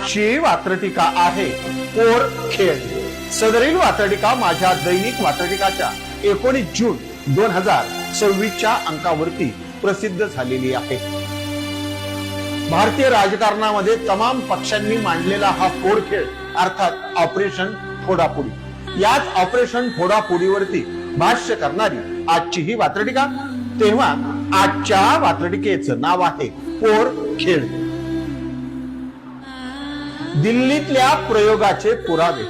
आजची वात्रटिका आहे पोर खेळ। सदरील वात्रटिका माझ्या दैनिक वात्रटिकाच्या 19 जून 2026 अंकावरती प्रसिद्ध झालेली आहे। भारतीय राजकारणामध्ये तमाम पक्षांनी मांडलेला हा फोडखेळ अर्थात ऑपरेशन फोडाफोडी। याच ऑपरेशन फोडाफोडीवरती भाष्य करणारी आजची ही वात्रटिका। तेव्हा आजच्या वात्रटिकेचं नाव आहे पोर खेळ। दिल्लीतल्या प्रयोगाचे पुरावे।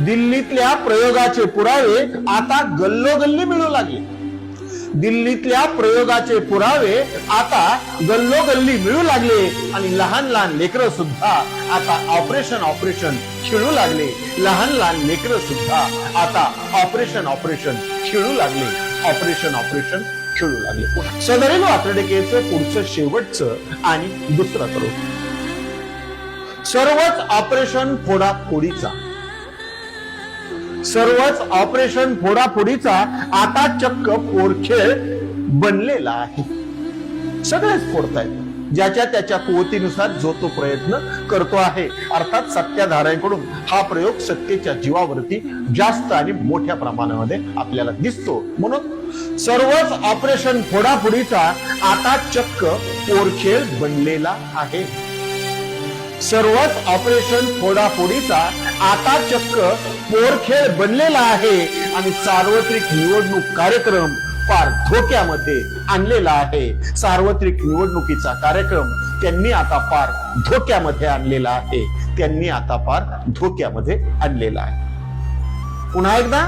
दिल्लीतल्या प्रयोगाचे पुरावे आता गल्लोगल्ली मिळू लागले। दिल्लीतल्या प्रयोगाचे पुरावे आता गल्लोगल्ली मिळू लागले आणि लहान लहान लेकरं सुद्धा आता ऑपरेशन ऑपरेशन खेळू लागले। लहान लहान लेकरं सुद्धा आता ऑपरेशन ऑपरेशन खेळू लागले। ऑपरेशन ऑपरेशन खेळू लागले। सदरील वात्रटिकेचं पुढचं शेवटचं आणि दुसरं करू। सर्वच ऑपरेशन फोडाफोडीचा सर्वच ऑपरेशन फोडाफोडीचा आता चक्क पोरखेळ बनलेला आहे। सगळेच फोडतायत ज्याच्या त्याच्या कुवतीनुसार जो तो प्रयत्न करतो आहे। अर्थात सत्ताधाऱ्यांकडून हा प्रयोग सत्तेच्या जीवावरती जास्त आणि मोठ्या प्रमाणामध्ये आपल्याला दिसतो। म्हणून सर्वच ऑपरेशन फोडाफोडीचा आता चक्क पोरखेळ बनलेला आहे। सर्वच ऑपरेशन फोडाफोडीचा आता चक्क पोरखेळ बनलेला आहे आणि सार्वत्रिक निवडणूक कार्यक्रम फार धोक्यामध्ये आणलेला आहे। सार्वत्रिक निवडणुकीचा कार्यक्रम त्यांनी आता फार धोक्यामध्ये आणलेला आहे। त्यांनी आता फार धोक्यामध्ये आणलेला आहे। पुन्हा एकदा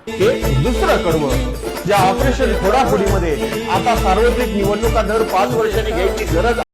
हे दुसरं कडवं ज्या ऑपरेशन फोडाफोडीमध्ये आता सार्वत्रिक निवडणुका दर 5 वर्षांनी घ्यायची गरज